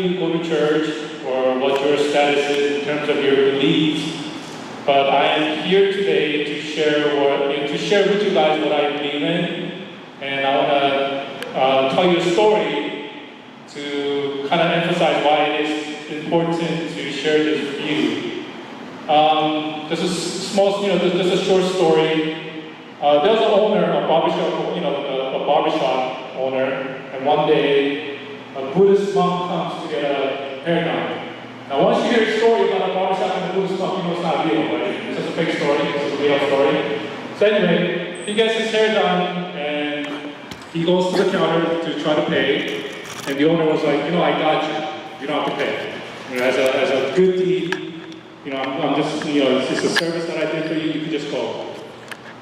you go to church or what your status is in terms of your beliefs, but I am here today to share with you guys what I believe in, and I want to tell you a story to kind of emphasize why it is important to share this with you. This is small, this is a short story. There was an owner, a barbershop owner, and one day a Buddhist monk comes to get a haircut. Now, once you hear a story about a barbershop and a Buddhist monk, you know it's not real, right? It's just a fake story. It's a real story. So anyway, he gets his hair done, and he goes to the counter to try to pay, and the owner was like, I got you. You don't have to pay. As a good deed, I'm just, it's a service that I did for you. You can just go.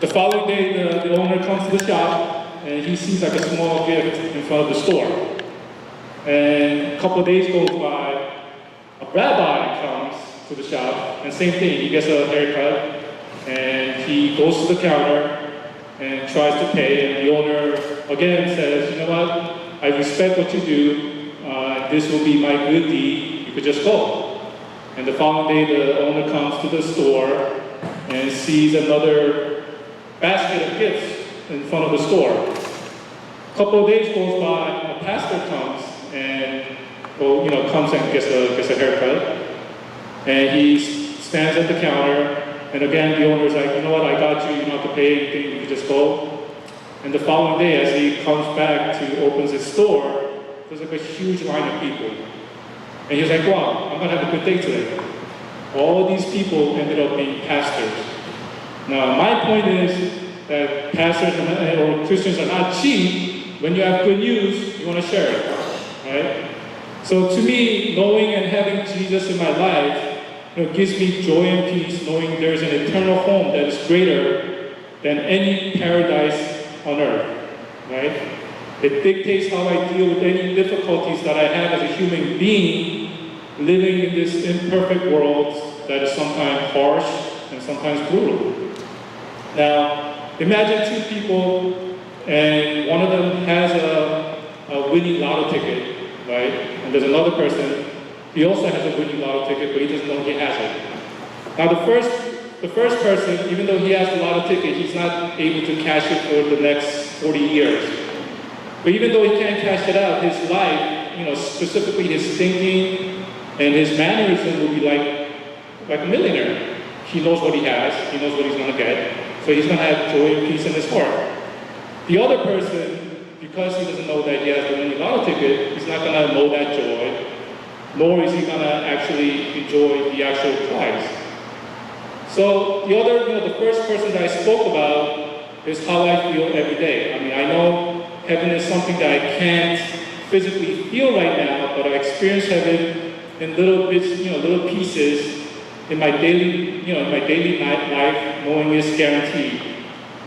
The following day, the owner comes to the shop, and he sees like a small gift in front of the store. And a couple of days goes by, a rabbi comes to the shop, and same thing, he gets a haircut, and he goes to the counter and tries to pay, and the owner again says, you know what, I respect what you do, this will be my good deed, you could just go. And the following day, the owner comes to the store and sees another basket of gifts in front of the store. A couple of days goes by, a pastor comes and comes and gets a haircut, and he stands at the counter, and again the owner's like, you know what, I got you, you don't have to pay anything, you can just go. And the following day, as he comes back to opens his store, there's like a huge line of people, and he's like, wow, I'm gonna have a good day today. All these people ended up being pastors. Now, my point is that pastors or Christians are not cheap. When you have good news, you want to share it, right? So to me, knowing and having Jesus in my life, gives me joy and peace, knowing there's an eternal home that is greater than any paradise on earth, right? It dictates how I deal with any difficulties that I have as a human being, living in this imperfect world that is sometimes harsh and sometimes brutal. Now, imagine two people, and one of them has a winning lotto ticket, right? And there's another person, he also has a winning lotto ticket, but he doesn't know he has it. Now, the first person, even though he has the lotto ticket, he's not able to cash it for the next 40 years. But even though he can't cash it out, his life, specifically his thinking and his mannerism will be like a millionaire. He knows what he has, he knows what he's going to get. So he's going to have joy and peace in his heart. The other person, because he doesn't know that he has the winning lotto ticket, he's not going to know that joy, nor is he going to actually enjoy the actual prize. So the first person that I spoke about is how I feel every day. I mean, I know heaven is something that I can't physically feel right now, but I experience heaven in little bits, little pieces in my daily life, knowing it's guaranteed.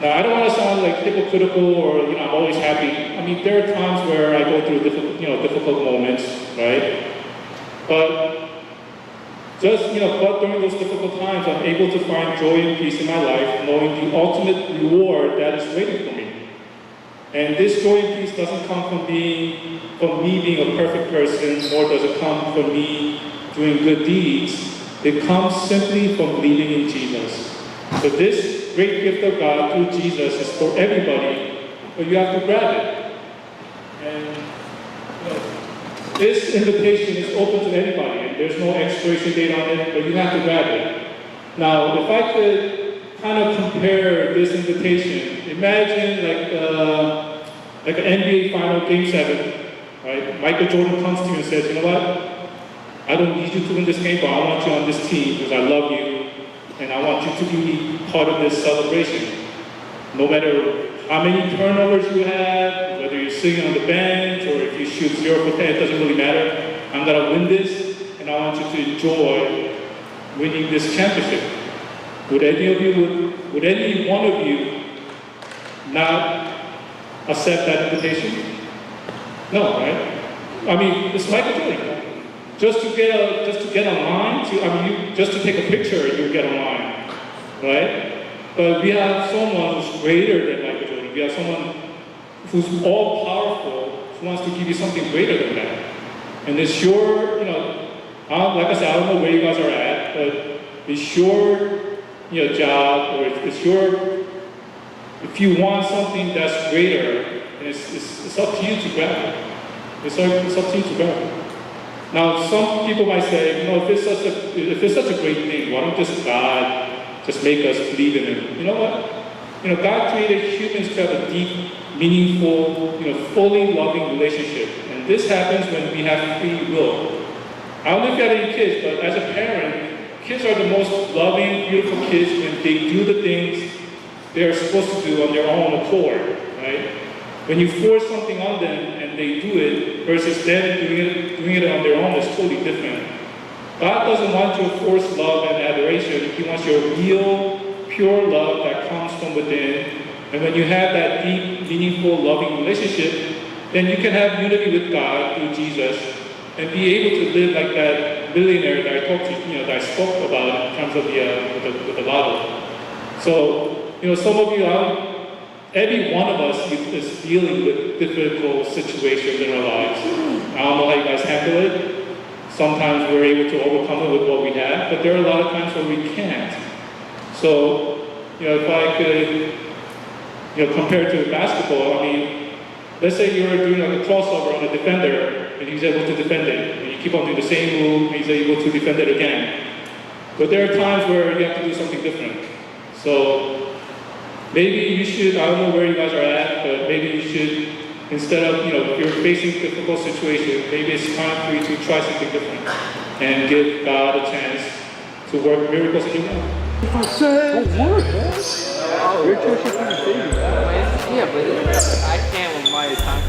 Now, I don't want to sound like hypocritical or, I'm always happy. I mean, there are times where I go through difficult moments, right? But during those difficult times, I'm able to find joy and peace in my life, knowing the ultimate reward that is waiting for me. And this joy and peace doesn't come from me being a perfect person, nor does it come from me doing good deeds. It comes simply from believing in Jesus. So this great gift of God through Jesus is for everybody, but you have to grab it. And this invitation is open to anybody, and there's no expiration date on it, but you have to grab it. Now, if I could kind of compare this invitation, imagine like an NBA Final Game 7, right? Michael Jordan comes to you and says, you know what? I don't need you to win this game, but I want you on this team because I love you, and I want you to be part of this celebration. No matter how many turnovers you have, whether you're sitting on the bench or if you shoot 0 for 10, it doesn't really matter. I'm gonna win this, and I want you to enjoy winning this championship. Would any one of you not accept that invitation? No, right? I mean, it's Michael Jordan. Just to get online, just to take a picture, you get online, right? But we have someone who's greater than Michael Jordan. We have someone who's all powerful, who wants to give you something greater than that. And it's your, like I said, I don't know where you guys are at, but it's your, job, or it's your, if you want something that's greater, and it's up to you to grab it. It's up to you to grab it. Now, some people might say, if it's such a great thing, why don't God just make us believe in Him? You know what? God created humans to have a deep, meaningful, fully loving relationship. And this happens when we have free will. I don't know if you have any kids, but as a parent, kids are the most loving, beautiful kids when they do the things they're supposed to do on their own accord, right? When you force something on them and they do it versus them doing it on their own is totally different. God doesn't want your forced love and adoration. He wants your real, pure love that comes from within. And when you have that deep, meaningful, loving relationship, then you can have unity with God through Jesus and be able to live like that billionaire that I talked to, that I spoke about in terms of the lotto. So, some of you, every one of us is dealing with difficult situations in our lives. I don't know how you guys handle it. Sometimes we're able to overcome it with what we have, but there are a lot of times where we can't. So, if I could, compare it to basketball, let's say you're doing like a crossover on a defender, and he's able to defend it, and you keep on doing the same move, and he's able to defend it again. But there are times where you have to do something different. So maybe you should, I don't know where you guys are at, but maybe you should, instead of, if you're facing difficult situations, maybe it's time for you to try something different and give God a chance to work miracles in your life. Don't work, man. You're too shit to be baby. Yeah, but I can't with my time.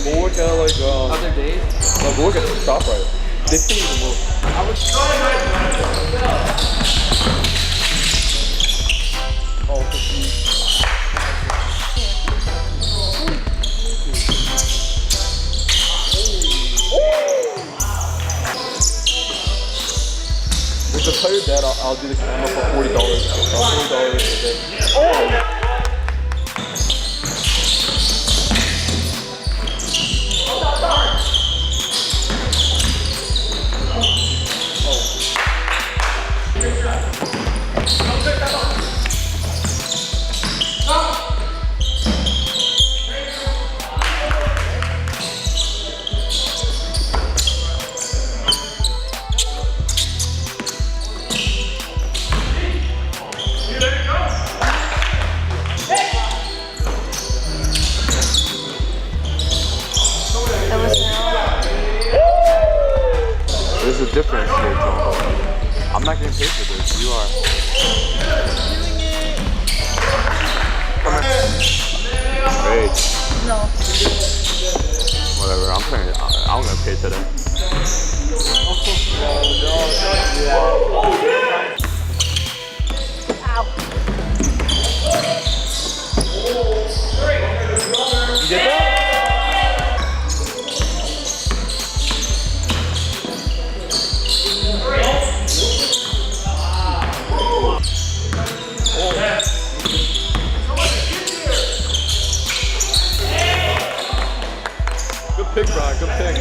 We'll work at like Other days? no, we'll work at the shop right. They pay you the most. I was trying Oh, 50. Just tell your dad I'll do the camera for $40. $40 a day. Oh! There's a difference here, Tom. I'm not getting paid for this. You are. Come here. Great. No. Whatever. I'm gonna pay today. You get that? Good pick, Brian. Good pick.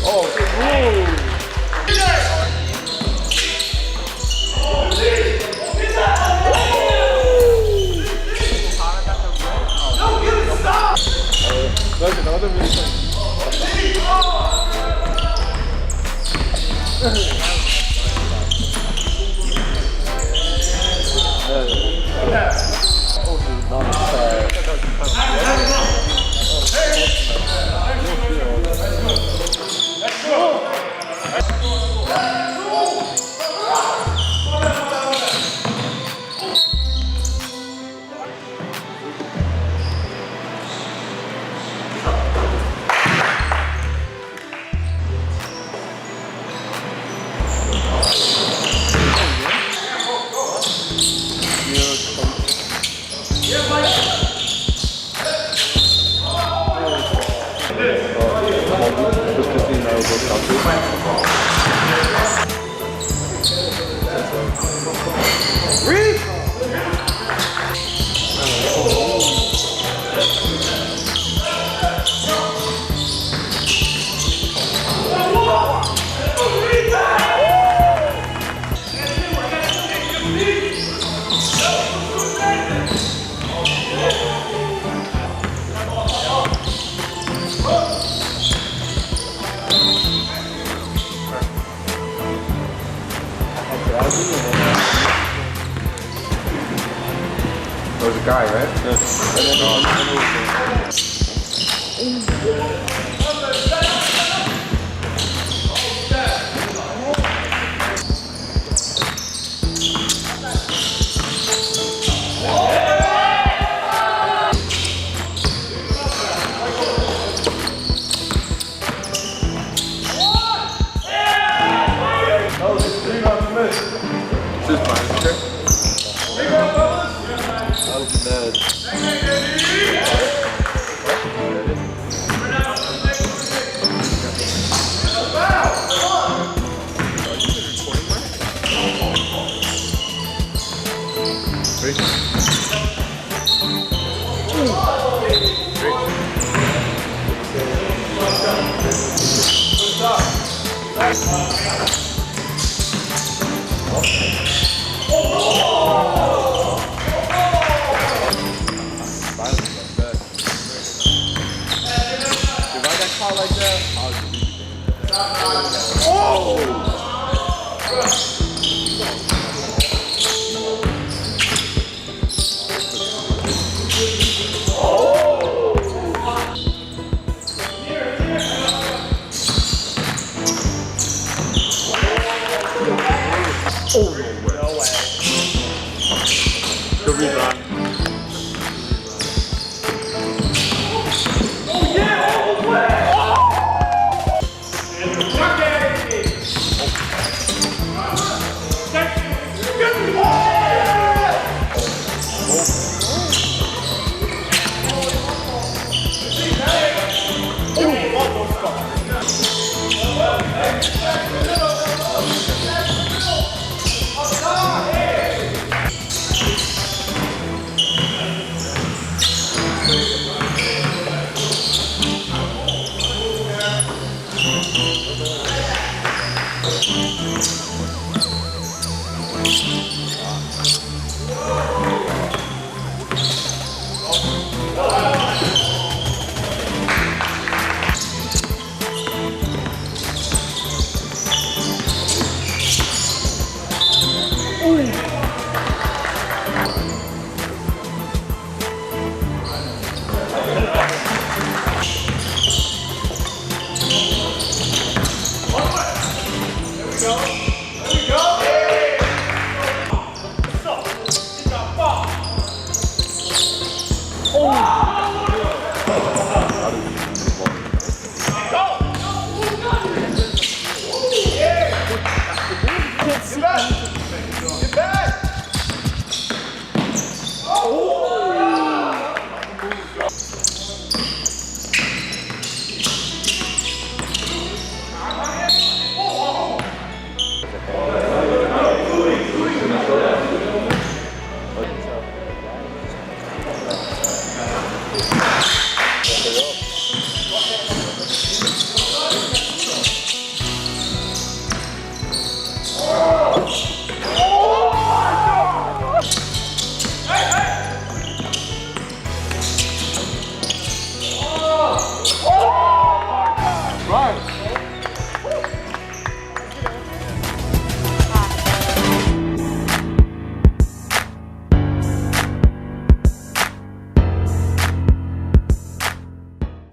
Oh, good move. Look, another mistake. There was a guy, right? Yeah. Just fine, okay? I was mad. If I got caught like that, I was the rebound. Go.